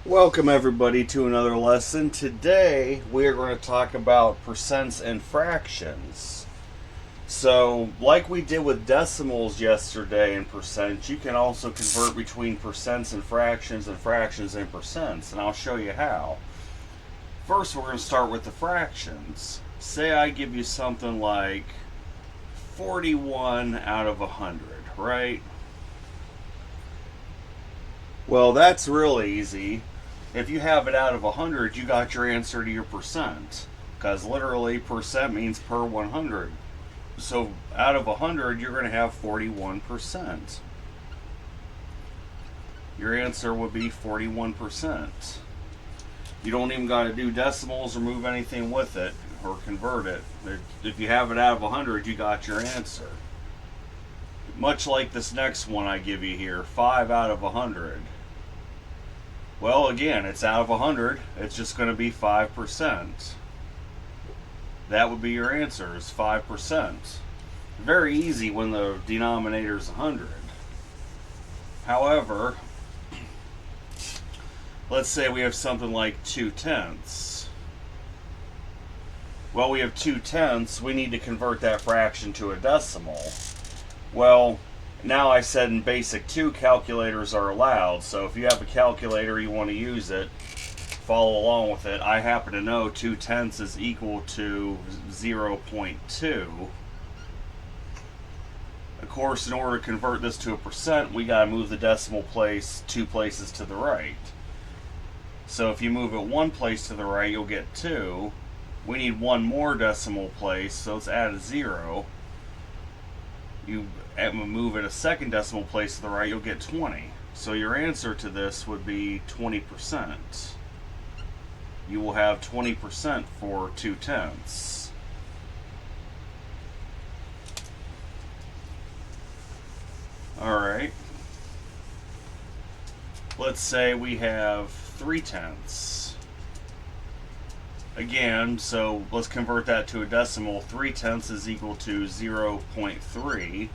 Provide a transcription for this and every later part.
Welcome everybody to another lesson. Today we are going to talk about percents and fractions. So, like we did with decimals yesterday in percent, you can also convert between percents and fractions and percents, and I'll show you how. First, we're going to start with the fractions. Say I give you something like 41 out of 100, right? Well, that's real easy. If you have it out of 100, you got your answer to your percent. Because literally, percent means per 100. So out of 100, you're going to have 41%. Your answer would be 41%. You don't even got to do decimals or move anything with it or convert it. If you have it out of 100, you got your answer. Much like this next one I give you here, 5 out of 100. Well, again, it's out of 100. It's just going to be 5%. That would be your answer, is 5%. Very easy when the denominator is 100. However, let's say we have something like 2/10. Well, we have 2/10. We need to convert that fraction to a decimal. Well, now I said in basic 2 calculators are allowed, so if you have a calculator you want to use it, follow along with it. I happen to know 2/10 is equal to 0.2. Of course, in order to convert this to a percent, we got to move the decimal place 2 places to the right. So if you move it 1 place to the right, you'll get 2. We need 1 more decimal place, so let's add a 0. You move it a second decimal place to the right, you'll get 20. So your answer to this would be 20%. You will have 20% for 2/10. Alright. Let's say we have 3/10. Again, so let's convert that to a decimal. 3/10 is equal to 0.3.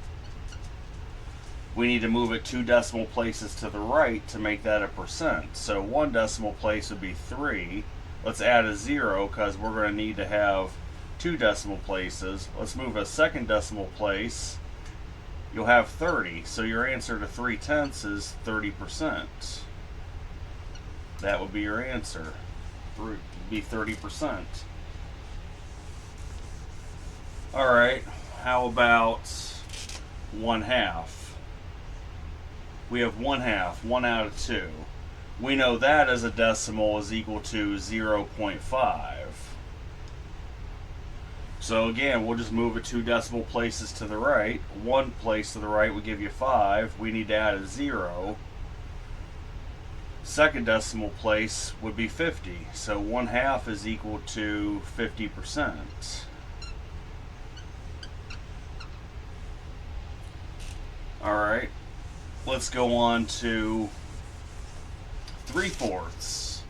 We need to move it 2 decimal places to the right to make that a percent. So 1 decimal place would be 3. Let's add a 0 because we're going to need to have 2 decimal places. Let's move a second decimal place. You'll have 30. So your answer to 3/10 is 30%. That would be your answer. Be 30%. Alright, how about 1/2? We have 1/2, 1 out of 2. We know that as a decimal is equal to 0.5. So again, we'll just move it 2 decimal places to the right. 1 place to the right would give you 5. We need to add a 0. Second decimal place would be 50. So 1/2 is equal to 50%. Alright. Let's go on to 3/4.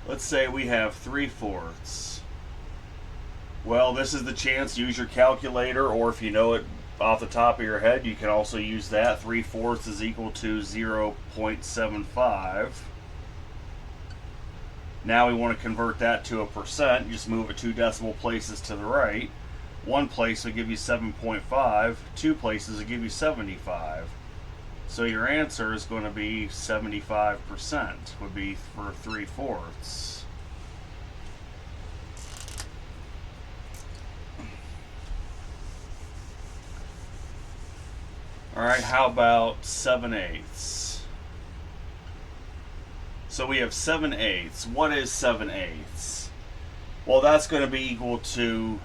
Let's say we have 3/4. Well, this is the chance. Use your calculator, or if you know it off the top of your head, you can also use that. 3/4 is equal to 0.75. Now we want to convert that to a percent. You just move it 2 decimal places to the right. 1 place will give you 7.5. 2 places will give you 75. So your answer is going to be 75%, would be for 3/4. Alright, how about 7/8? So we have 7/8. What is 7/8? Well, that's going to be equal to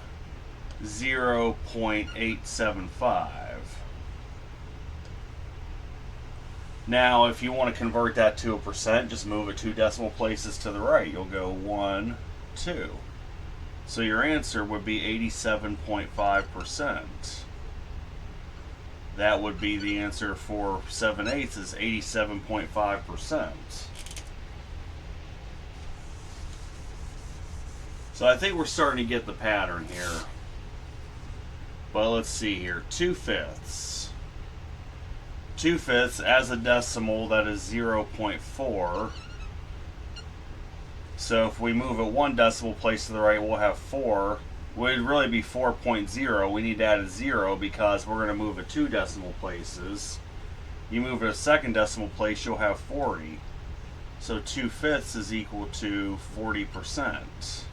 0.875. Now, if you want to convert that to a percent, just move it 2 decimal places to the right. You'll go 1, 2. So your answer would be 87.5%. That would be the answer for 7/8 is 87.5%. So I think we're starting to get the pattern here. But let's see here. 2/5. 2/5 as a decimal, that is 0.4. So if we move it 1 decimal place to the right, we'll have 4. It would really be 4.0. We need to add a 0 because we're going to move it 2 decimal places. You move it a 2nd decimal place, you'll have 40. So 2/5 is equal to 40%.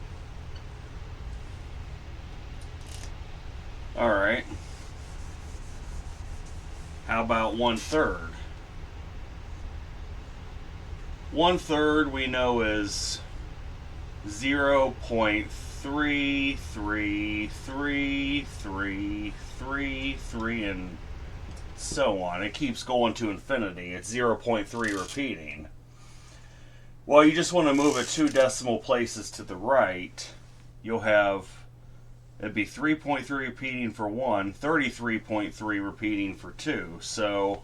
Alright. How about 1/3? 1/3 we know is 0.3333333 and so on. It keeps going to infinity. It's 0.3 repeating. Well, you just want to move it 2 decimal places to the right. You'll have, it'd be 3.3 repeating for 1, 33.3 repeating for 2. So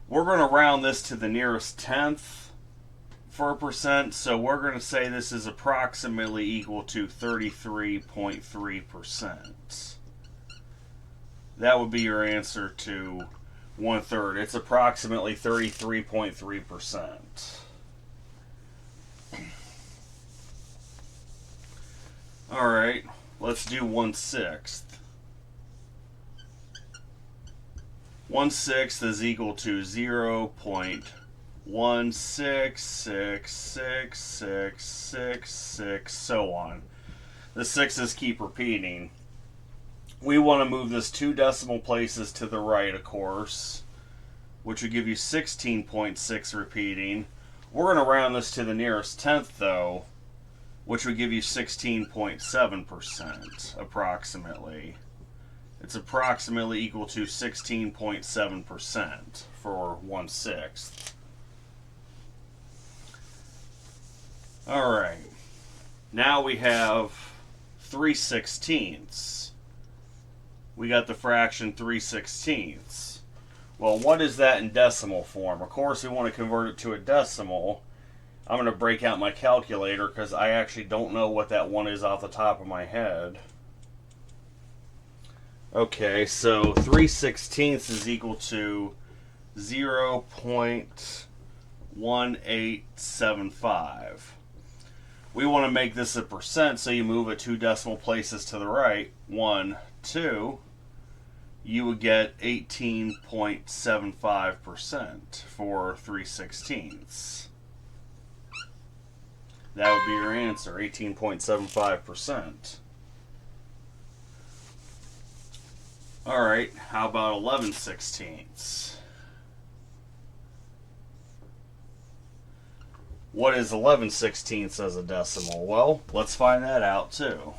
we're going to round this to the nearest tenth for a percent. So we're going to say this is approximately equal to 33.3%. That would be your answer to 1/3. It's approximately 33.3%. Alright, let's do 1/6. 1/6 is equal to 0.1666666, so on. The 6's keep repeating. We want to move this 2 decimal places to the right, of course, which would give you 16.6 repeating. We're going to round this to the nearest tenth, though, which would give you 16.7% approximately. It's approximately equal to 16.7% for 1/6. Alright, now we have 3/16. We got the fraction 3/16. Well, what is that in decimal form? Of course, we want to convert it to a decimal. I'm going to break out my calculator because I actually don't know what that one is off the top of my head. Okay, so 3/16 is equal to 0.1875. We want to make this a percent, so you move it 2 decimal places to the right. 1, 2. You would get 18.75% for 3/16. That would be your answer, 18.75%. Alright, how about 11/16? What is 11/16 as a decimal? Well, let's find that out too.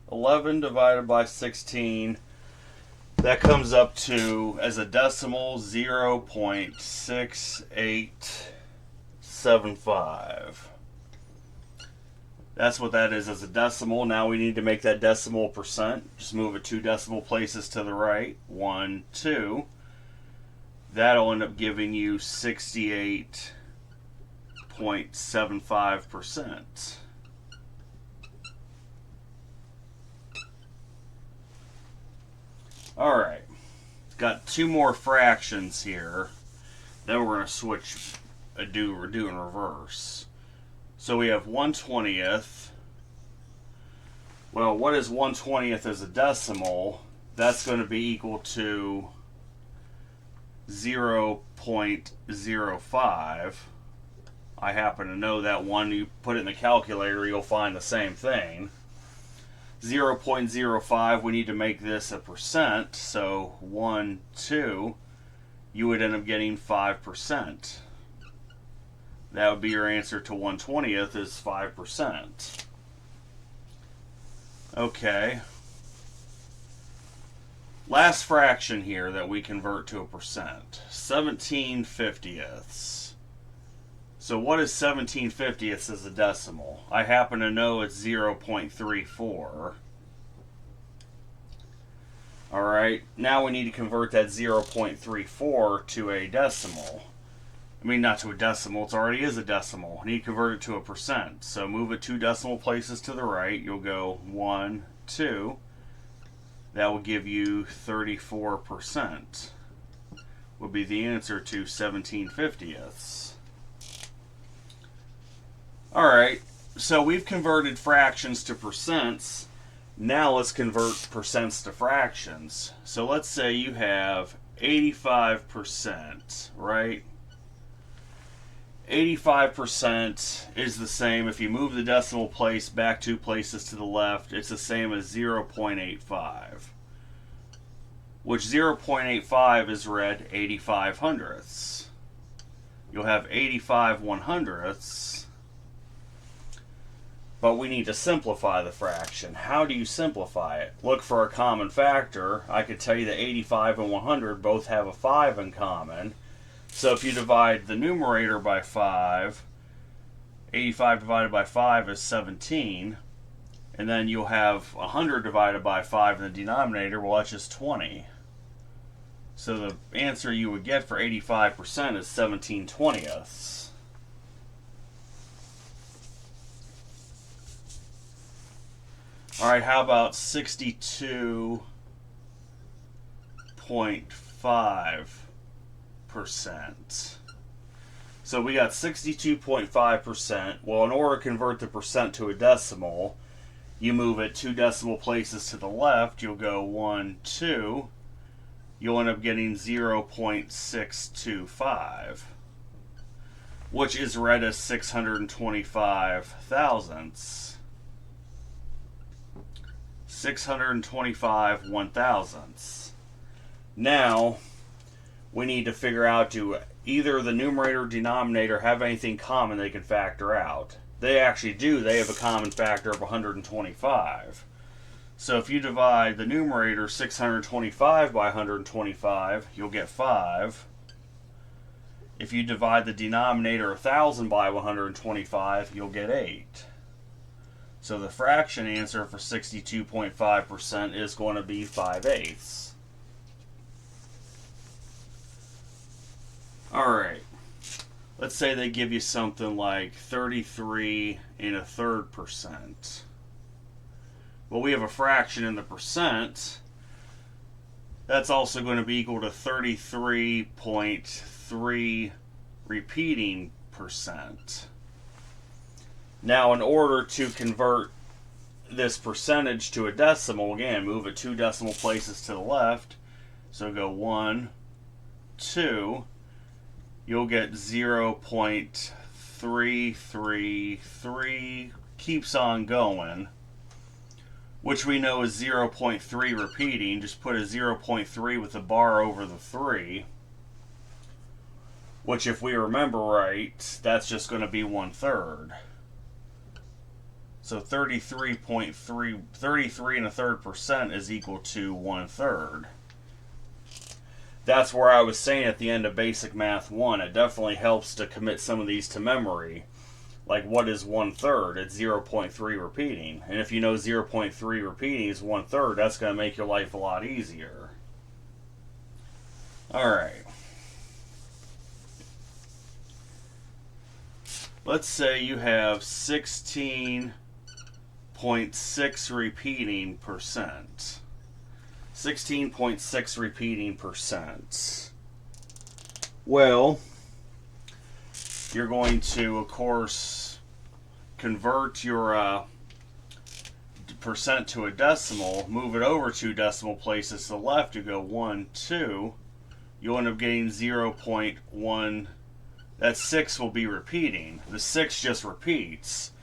11 divided by 16, that comes up to, as a decimal, 0.6875. That's what that is as a decimal. Now we need to make that decimal percent. Just move it 2 decimal places to the right. 1, 2. That'll end up giving you 68.75%. Alright, got 2 more fractions here. Then we're going to switch, do in reverse. So we have 1/20th. Well, what is 1/20th as a decimal? That's going to be equal to 0.05. I happen to know that one. You put it in the calculator, you'll find the same thing. 0.05, we need to make this a percent, so 1, 2, you would end up getting 5%. That would be your answer to 1/20th is 5%. Okay. Last fraction here that we convert to a percent. 17/50ths. So what is 17/50ths as a decimal? I happen to know it's 0.34. Alright, now we need to convert that 0.34 to a decimal. I mean, not to a decimal, it already is a decimal. We need to convert it to a percent. So move it 2 decimal places to the right. You'll go 1, 2. That will give you 34%. Would be the answer to 17/50ths. Alright, so we've converted fractions to percents. Now let's convert percents to fractions. So let's say you have 85%, right? 85% is the same. If you move the decimal place back 2 places to the left, it's the same as 0.85. Which 0.85 is read 85 hundredths. You'll have 85 100ths. But we need to simplify the fraction. How do you simplify it? Look for a common factor. I could tell you that 85 and 100 both have a 5 in common. So if you divide the numerator by 5, 85 divided by 5 is 17. And then you'll have 100 divided by 5 in the denominator. Well, that's just 20. So the answer you would get for 85% is 17/20ths. Alright, how about 62.5%? So we got 62.5%. Well, in order to convert the percent to a decimal, you move it 2 decimal places to the left. You'll go 1, 2. You'll end up getting 0.625, which is read as 625 thousandths. 625 1,000ths. Now, we need to figure out, do either the numerator or denominator have anything common they can factor out? They actually do. They have a common factor of 125. So if you divide the numerator 625 by 125, you'll get 5. If you divide the denominator 1,000 by 125, you'll get 8. So the fraction answer for 62.5% is going to be 5/8. Alright, let's say they give you something like 33 1/3%. Well, we have a fraction in the percent. That's also going to be equal to 33.3 repeating percent. Now, in order to convert this percentage to a decimal, again, move it 2 decimal places to the left. So go 1, 2. You'll get 0.333, keeps on going, which we know is 0.3 repeating. Just put a 0.3 with a bar over the 3, which, if we remember right, that's just going to be 1/3. So 33 1/3% is equal to 1/3. That's where I was saying at the end of Basic Math 1, it definitely helps to commit some of these to memory. Like, what is 1/3? It's 0.3 repeating. And if you know 0.3 repeating is 1/3, that's going to make your life a lot easier. Alright. Let's say you have 16.6 repeating percent. 16.6 repeating percent. Well, you're going to, of course, convert your percent to a decimal, move it over 2 decimal places to the left. You go 1, 2. You'll end up getting 0.1. That 6 will be repeating. The 6 just repeats.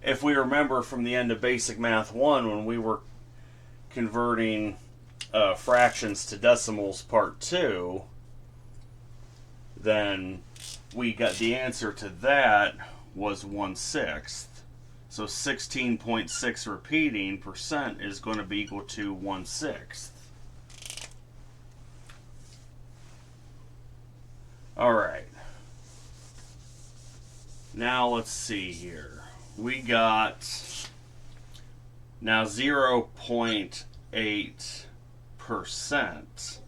If we remember from the end of Basic Math 1, when we were converting fractions to decimals part 2, then we got the answer to that was 1/6. So 16.6 repeating percent is going to be equal to 1/6. Alright. Now let's see here. We got now 0.8%.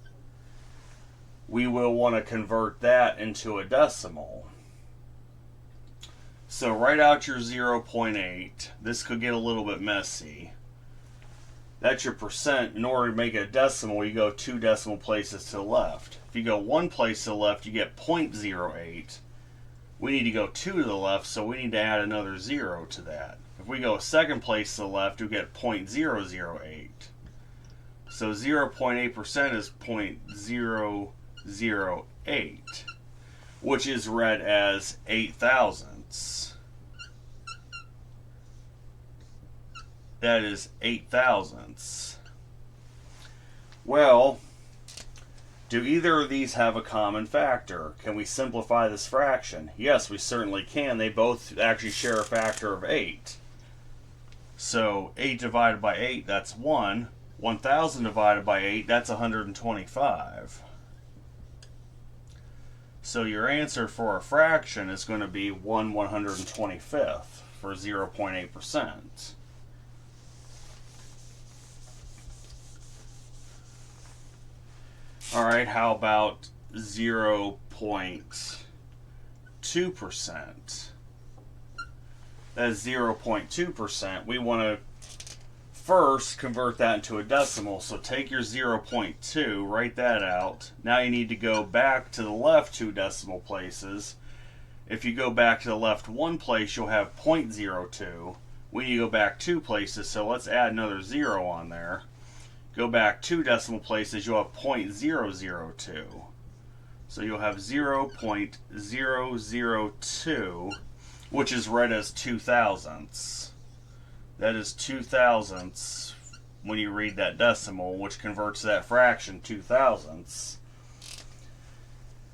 We will want to convert that into a decimal. So write out your 0.8. This could get a little bit messy. That's your percent. In order to make it a decimal, you go 2 decimal places to the left. If you go 1 place to the left, you get 0.08. We need to go 2 to the left, so we need to add another 0 to that. If we go a second place to the left, we get 0.008. So 0.8% is 0.008, which is read as 8 thousandths. That is 8 thousandths. Well, do either of these have a common factor? Can we simplify this fraction? Yes, we certainly can. They both actually share a factor of 8. So 8 divided by 8, that's 1. 1,000 divided by 8, that's 125. So your answer for a fraction is going to be 1/125th for 0.8%. Alright, how about 0.2%? That's 0.2%. We want to first convert that into a decimal. So take your 0.2, write that out. Now you need to go back to the left 2 decimal places. If you go back to the left 1 place, you'll have 0.02. We need to go back 2 places, so let's add another 0 on there. Go back 2 decimal places, you'll have 0.002. So you'll have 0.002, which is read as 2 thousandths. That is 2 thousandths when you read that decimal, which converts that fraction 2 thousandths.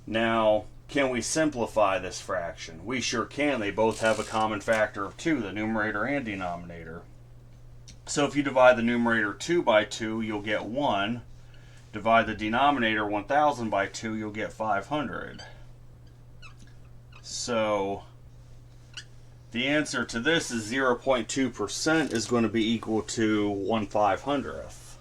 Now, can we simplify this fraction? We sure can. They both have a common factor of 2, the numerator and denominator. So if you divide the numerator 2 by 2, you'll get 1. Divide the denominator 1,000 by 2, you'll get 500. So the answer to this is 0.2% is going to be equal to 1/500th.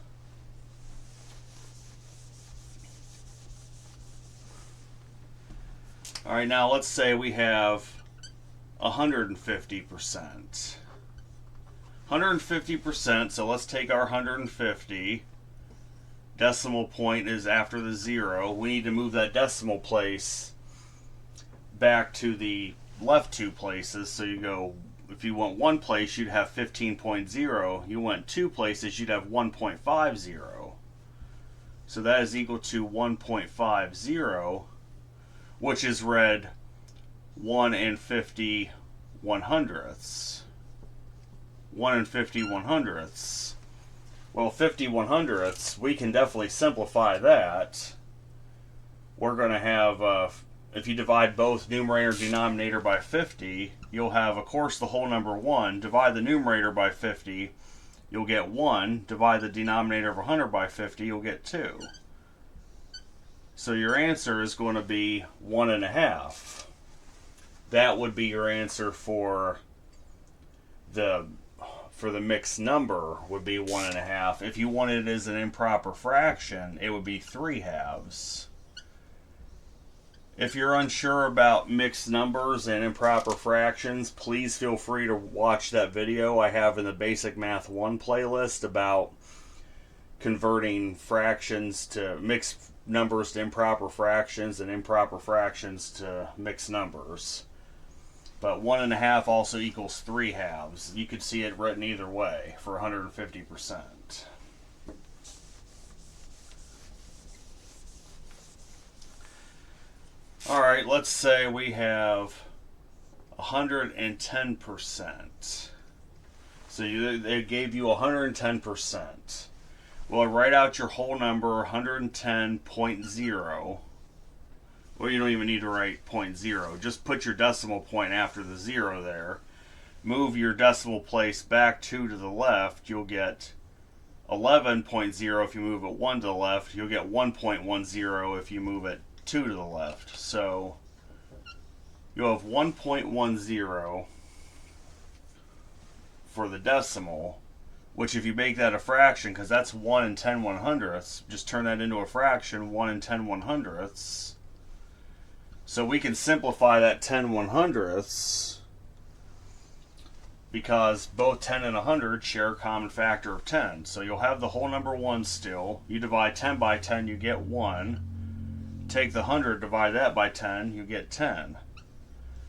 All right, now let's say we have 150%. 150%, so let's take our 150. Decimal point is after the 0. We need to move that decimal place back to the left 2 places. So you go, if you went 1 place, you'd have 15.0. You went 2 places, you'd have 1.50. So that is equal to 1.50, which is read 1 50 100ths. 1 50 100ths. Well, 50 100ths, we can definitely simplify that. We're going to have, if you divide both numerator and denominator by 50, you'll have, of course, the whole number 1. Divide the numerator by 50, you'll get 1. Divide the denominator of 100 by 50, you'll get 2. So your answer is going to be 1.5. That would be your answer for the mixed number, would be 1.5. If you wanted it as an improper fraction, it would be 3/2. If you're unsure about mixed numbers and improper fractions, please feel free to watch that video I have in the Basic Math 1 playlist about converting fractions to mixed numbers to improper fractions and improper fractions to mixed numbers. But 1.5 also equals 3/2. You could see it written either way for 150%. Alright, let's say we have 110%. So they gave you 110%. Well, write out your whole number, 110.0. Well, you don't even need to write 0.0. Just put your decimal point after the 0 there. Move your decimal place back 2 to the left. You'll get 11.0 if you move it 1 to the left. You'll get 1.10 if you move it 2 to the left. So you'll have 1.10 for the decimal, which if you make that a fraction, because that's 1 10 100ths, just turn that into a fraction, 1 10 100ths. So we can simplify that 10 100ths because both 10 and 100 share a common factor of 10. So you'll have the whole number 1 still. You divide 10 by 10, you get 1. Take the 100, divide that by 10, you get 10.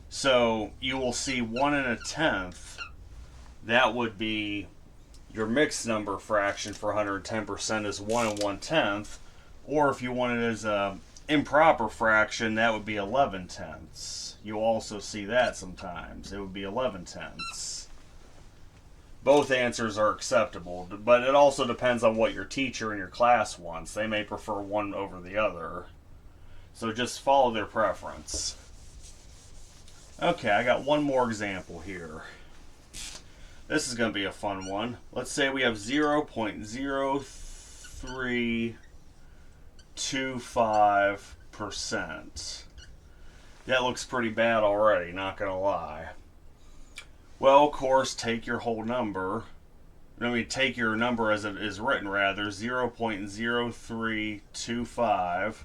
So you will see 1 and a tenth. That would be your mixed number fraction for 110% is 1 and 1/10. Or if you want it as a improper fraction, that would be 11 tenths. You'll also see that sometimes. It would be 11 tenths. Both answers are acceptable, but it also depends on what your teacher in your class wants. They may prefer one over the other. So just follow their preference. Okay, I got one more example here. This is going to be a fun one. Let's say we have 0.0325%. That looks pretty bad already, not going to lie. Well, of course, take your whole number. Take your number as it is written, rather, 0.0325.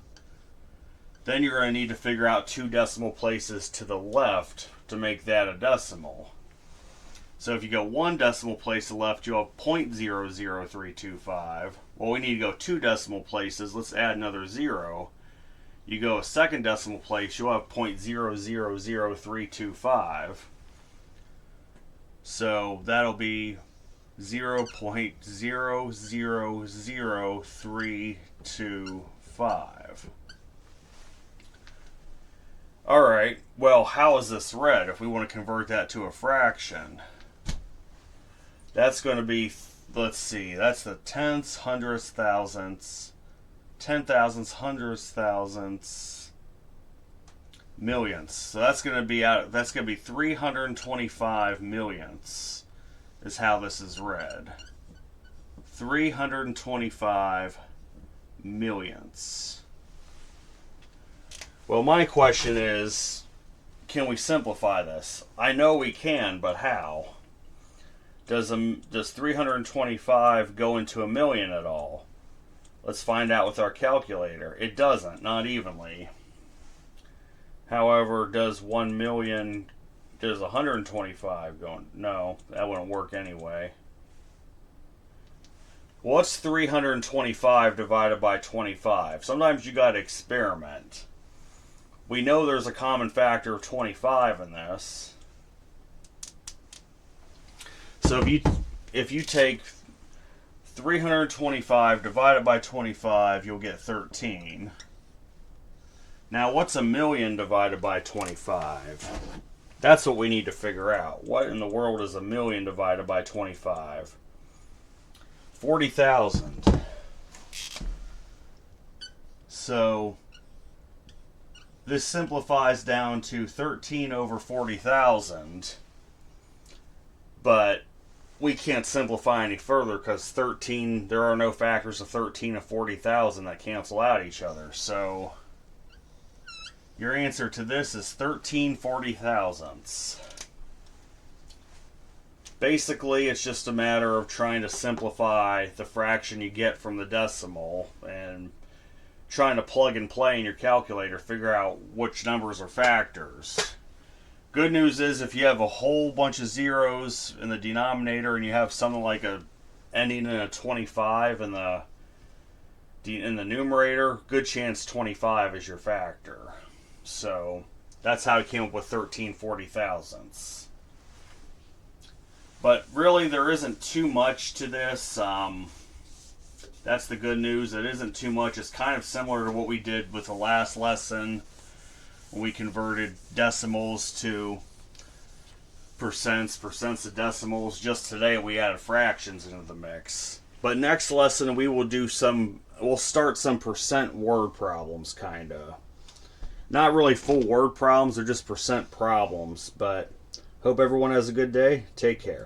Then you're going to need to figure out 2 decimal places to the left to make that a decimal. So if you go 1 decimal place to the left, you'll have 0.00325. Well, we need to go 2 decimal places. Let's add another 0. You go a 2nd decimal place, you'll have 0.000325. So that'll be 0.000325. Alright, well, how is this read if we want to convert that to a fraction? That's going to be, let's see, that's the tenths, hundredths, thousandths, 10,000ths, hundredths, thousandths, millionths. So that's going to be 325 millionths is how this is read. 325 millionths. Well, my question is, can we simplify this? I know we can, but how? Does 325 go into a million at all? Let's find out with our calculator. It doesn't, not evenly. However, does 1 million, does 125 go? No, that wouldn't work anyway. What's 325 divided by 25? Sometimes you got to experiment. We know there's a common factor of 25 in this. So if you take 325 divided by 25, you'll get 13. Now, what's a million divided by 25? That's what we need to figure out. What in the world is a million divided by 25? 40,000. So this simplifies down to 13 over 40,000. But we can't simplify any further because 13, there are no factors of 13 of 40,000 that cancel out each other. So your answer to this is 13 40,000ths. Basically, it's just a matter of trying to simplify the fraction you get from the decimal and trying to plug and play in your calculator, figure out which numbers are factors. Good news is if you have a whole bunch of zeros in the denominator and you have something like a ending in a 25 in the numerator, good chance 25 is your factor. So that's how I came up with 13 40,000ths. But really, there isn't too much to this. That's the good news. It isn't too much. It's kind of similar to what we did with the last lesson when we converted decimals to percents to decimals. Just today we added fractions into the mix. But next lesson we'll start some percent word problems, kinda. Not really full word problems, they're just percent problems. But hope everyone has a good day. Take care.